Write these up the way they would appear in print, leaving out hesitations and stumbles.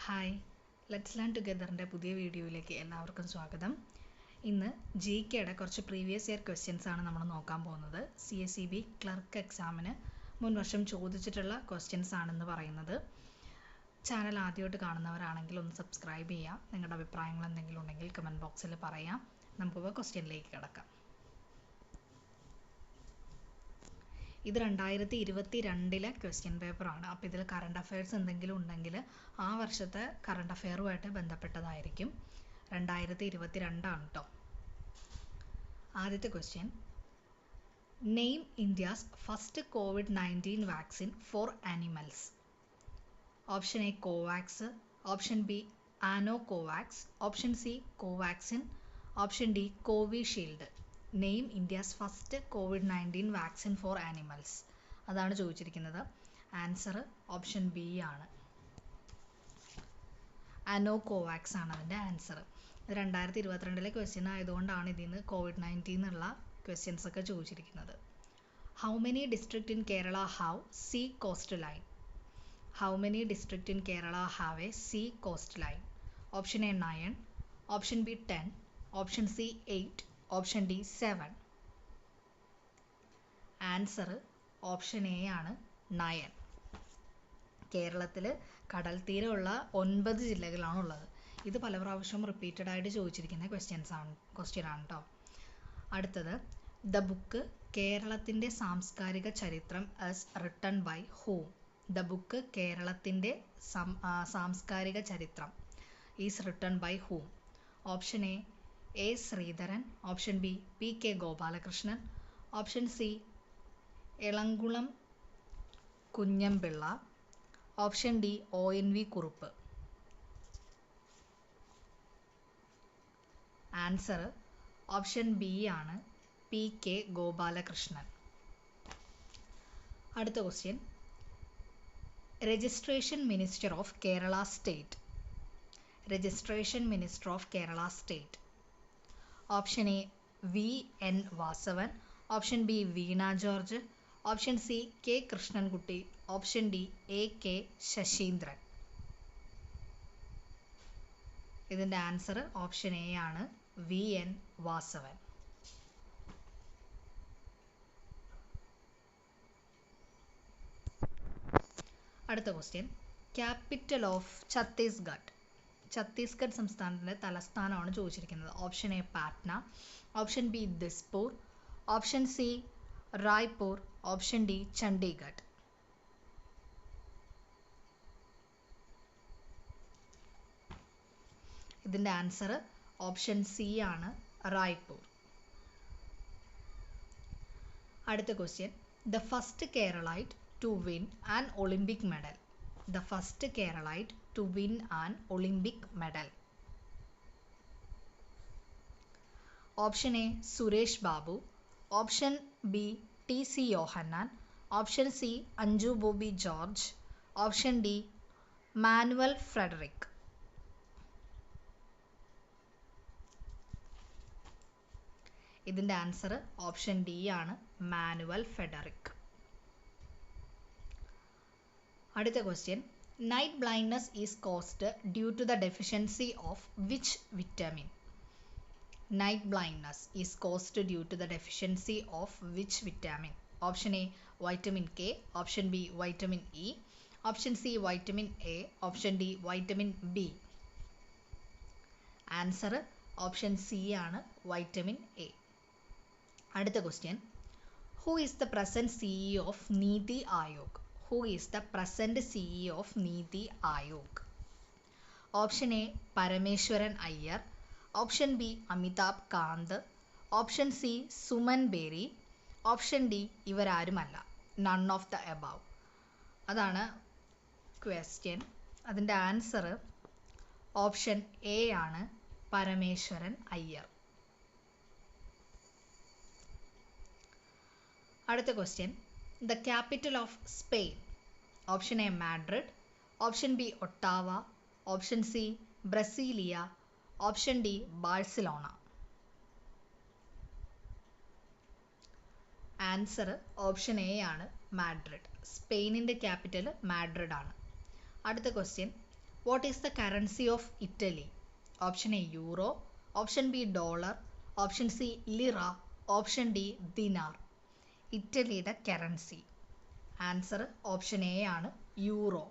Hi, let's learn ടുഗെദറിൻ്റെ പുതിയ വീഡിയോയിലേക്ക് എല്ലാവർക്കും സ്വാഗതം. ഇന്ന് GKയുടെ കുറച്ച് പ്രീവിയസ് ഇയർ ക്വസ്റ്റ്യൻസ് ആണ് നമ്മൾ നോക്കാൻ പോകുന്നത്. CSEB ക്ലർക്ക് എക്സാമിന് മുൻ വർഷം ചോദിച്ചിട്ടുള്ള ക്വസ്റ്റ്യൻസ് ആണെന്ന് പറയുന്നത്. ചാനൽ ആദ്യമായിട്ട് കാണുന്നവരാണെങ്കിൽ ഒന്ന് സബ്സ്ക്രൈബ് ചെയ്യാം. നിങ്ങളുടെ അഭിപ്രായങ്ങൾ എന്തെങ്കിലും ഉണ്ടെങ്കിൽ കമൻറ്റ് ബോക്സിൽ പറയാം. നമുക്കിപ്പോൾ ക്വസ്റ്റ്യനിലേക്ക് കിടക്കാം. ഇത് 2022 ക്വസ്റ്റ്യൻ പേപ്പറാണ്. അപ്പോൾ ഇതിൽ കറണ്ട് അഫെയർസ് എന്തെങ്കിലും ഉണ്ടെങ്കിൽ ആ വർഷത്തെ കറണ്ട് അഫെയറുമായിട്ട് ബന്ധപ്പെട്ടതായിരിക്കും. 2022 ആണ് കേട്ടോ. ആദ്യത്തെ question, name India's first COVID-19 vaccine for animals. Option A Covax, option B Anocovax, option C Covaxin, option D Covishield. Name India's first COVID-19 vaccine for animals. അതാണ് ചോദിച്ചിരിക്കുന്നത്. ആൻസർ ഓപ്ഷൻ ബി ആണ്. ആനോ കോവാക്സ് ആണ് അതിൻ്റെ ആൻസർ. 2022 ക്വസ്റ്റ്യൻ ആയതുകൊണ്ടാണ് ഇതിൽ നിന്ന് COVID-19 എന്നുള്ള questions ഒക്കെ ചോദിച്ചിരിക്കുന്നത്. How many district in Kerala have see cost line? How many district in Kerala have A C cost line? Option A 9, option B 10, option C 8, option D 7. Answer option A ആണ് 9. കേരളത്തിൽ കടൽ തീരമുള്ള 9 ജില്ലകളാണുള്ളത്. ഇത് പല പ്രാവശ്യം റിപ്പീറ്റഡ് ആയിട്ട് ചോദിച്ചിരിക്കുന്ന ക്വസ്റ്റ്യൻ ആണ് കേട്ടോ. അടുത്തത്, ദ ബുക്ക് കേരളത്തിൻ്റെ സാംസ്കാരിക ചരിത്രം as written by whom? The book കേരളത്തിൻ്റെ സാംസ്കാരിക ചരിത്രം is written by whom? Option A Sreedharan, option B PK Gopalakrishnan, option C Elamkulam Kunjanpillai, option D ONV Kurup. Answer option B ആണ് PK ഗോപാലകൃഷ്ണൻ. അടുത്ത question, registration minister of Kerala state. Registration minister of Kerala state. Option A VN Vasavan, option B Veena George, option C K Krishnankutty, option D AK Saseendran. ഇതിൻ്റെ answer option A ആണ് VN Vasavan. അടുത്ത question, capital of Chhattisgarh. Chhattisgarh സംസ്ഥാനത്തിൻ്റെ തലസ്ഥാനമാണ് ചോദിച്ചിരിക്കുന്നത്. Option A Patna, option B Dispur, option C Raipur, option D Chandigarh. ഇതിൻ്റെ answer option C ആണ് റായ്പൂർ. അടുത്ത question, the first Keralite to win an Olympic medal. The first Keralite to win an Olympic medal. Option A Suresh Babu, option B TC Yohannan, option C Anju Bobby George, option D Manuel Frederick. ഇതിൻ്റെ answer option D ആണ് manual Frederick. അടുത്ത question, night blindness is caused due to the deficiency of which vitamin? Night blindness is caused due to the deficiency of which vitamin? Option A vitamin K, option B vitamin E, option C vitamin A, option D vitamin B. Answer option C ആണ് vitamin A. അടുത്ത question, who is the present CEO of Niti Aayog? Who is the present CEO of Niti Aayog? Option A Parameswaran Iyer, option B Amitabh Kant, option C Suman Bery, option D ഇവരാരുമല്ല, none of the above. അതാണ് question. അതിൻ്റെ answer option A ആണ് പരമേശ്വരൻ അയ്യർ. അടുത്ത question, the capital of Spain. Option A Madrid, option B Ottawa, option C Brasilia, option D Barcelona. Answer option A ആണ് Madrid. സ്പെയിനിൻ്റെ capital Madrid ആണ്. അടുത്ത question, what is the currency of Italy? Option A euro, option B dollar, option C lira, option D dinar. ഇറ്റലിയുടെ currency answer option A ആണ് euro.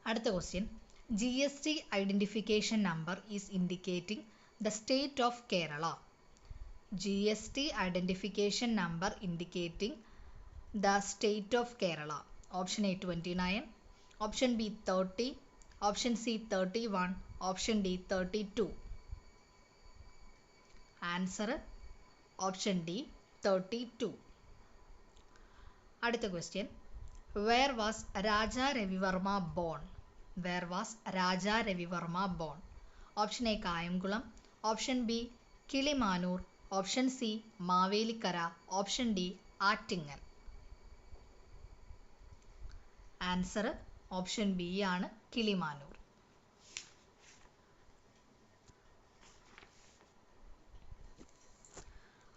അടുത്ത question, GST identification number is indicating the state of Kerala. GST identification number indicating the state of Kerala. Option A 29, option B 30, option C 31, option D 32. Answer option D 32. അടുത്ത question, where was Raja Ravi Varma born? Where was Raja Ravi Varma born? Option A Kayamkulam, option B Kilimanoor, option C Mavelikkara, option D Attingal. Answer option B ആണ് കിളിമാനൂർ.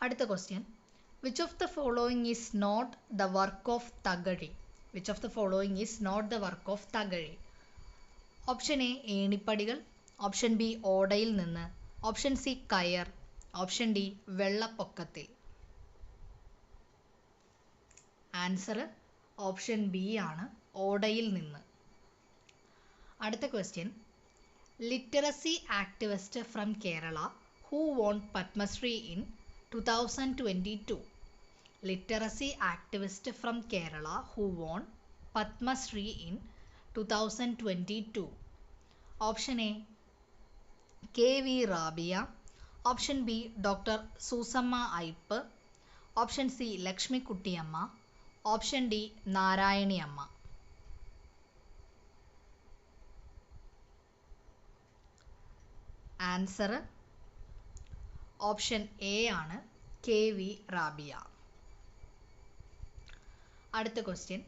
അടുത്ത question, which of the following is not the work of Thakazhi? Which of the following is not the work of Thakazhi? Option A Enippadikal, option B Odayil Ninnu, option C Kayar, option D Vellappokkathil. Answer option B ആണ് ഓടയിൽ നിന്ന്. അടുത്ത question, literacy activist from Kerala who won Padmashri in 2022? Literacy activist from Kerala who won Padma Shri in 2022. Option A KV Rabia, option B Dr. Susamma Aiyap, option C Lakshmi Kuttiyamma, option D Narayani Amma. Answer option A ആണ് KV Rabiya. അടുത്ത question,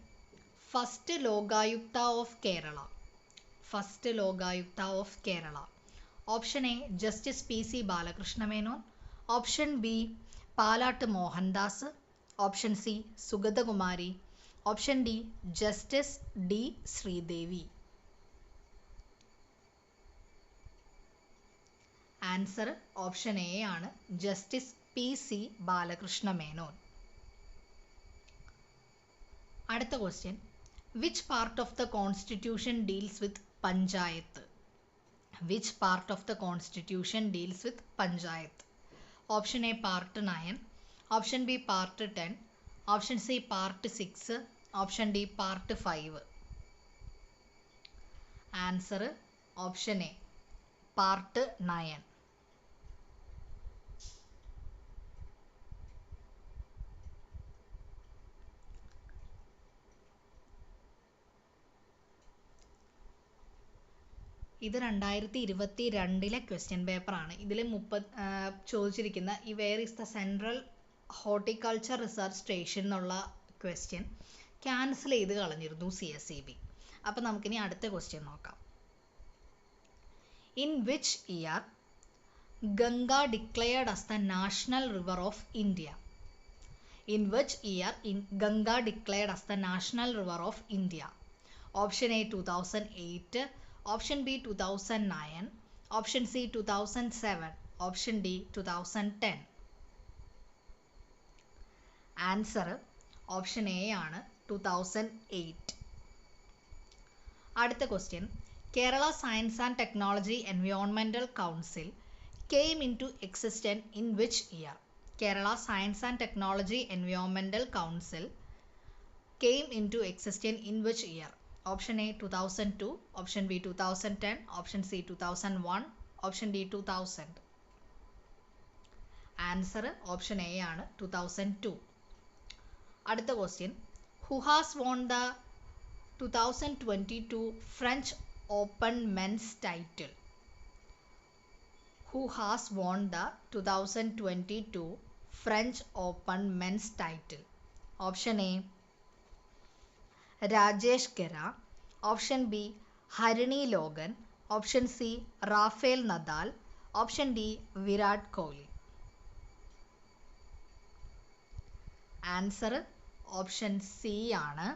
first Lokayukta of Kerala. First Lokayukta of Kerala. Option A justice PC Balakrishna Menon, option B Palat Mohandas, option C Sugathakumari, option D justice D Sreedevi. Answer option A ആണ് justice PC Balakrishna Menon. അടുത്ത question, which part of the constitution deals with panchayat? Which part of the constitution deals with panchayat? Option A part 9, option B part 10, option C part 6, option D part 5. Answer option A part 9. ഇത് 2022 question പേപ്പറാണ്. ഇതിൽ ചോദിച്ചിരിക്കുന്ന ഈ where is the central horticulture research station എന്നുള്ള question cancel ചെയ്ത് കളഞ്ഞിരുന്നു CSEB. അപ്പം നമുക്കിനി അടുത്ത ക്വസ്റ്റ്യൻ നോക്കാം. In which year Ganga declared as the national river of India? In which year Ganga declared as the national river of India? Option A 2008, option B 2009, option C 2007, option D 2010. Answer option A ആണ് 2008. അടുത്ത question, Kerala science and technology എൻവയോൺമെന്റൽ council came into existence in which year? Kerala Science and Technology Environmental Council came into existence in which year? Option A 2002, option B 2010, option C 2001, option D 2000. Answer option A ആണ് 2002. അടുത്ത question, who has won the 2022 French Open men's title? Who has won the 2022 French Open men's title? Option A Rajesh Khera, option B Harini Logan, option C Rafael Nadal, option D Virat Kohli. Answer option C ആണ്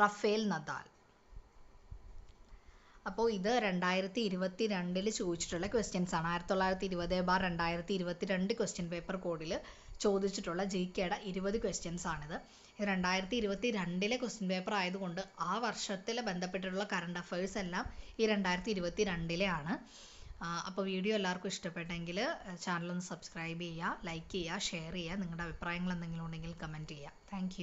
Rafael Nadal. അപ്പോൾ ഇത് 2022 ചോദിച്ചിട്ടുള്ള questions ആണ്. 1920/2022 question paper കോഡിൽ ചോദിച്ചിട്ടുള്ള GKയുടെ 20 questions ആണിത്. ഇത് 2022 question paper ആയതുകൊണ്ട് ആ വർഷത്തിൽ ബന്ധപ്പെട്ടിട്ടുള്ള കറണ്ട് അഫയേഴ്സ് എല്ലാം ഈ 2022 ആണ്. അപ്പോൾ വീഡിയോ എല്ലാവർക്കും ഇഷ്ടപ്പെട്ടെങ്കിൽ ചാനൽ ഒന്ന് സബ്സ്ക്രൈബ് ചെയ്യുക, ലൈക്ക് ചെയ്യുക, ഷെയർ ചെയ്യുക. നിങ്ങളുടെ അഭിപ്രായങ്ങൾ എന്തെങ്കിലും ഉണ്ടെങ്കിൽ കമൻറ്റ് ചെയ്യുക. താങ്ക്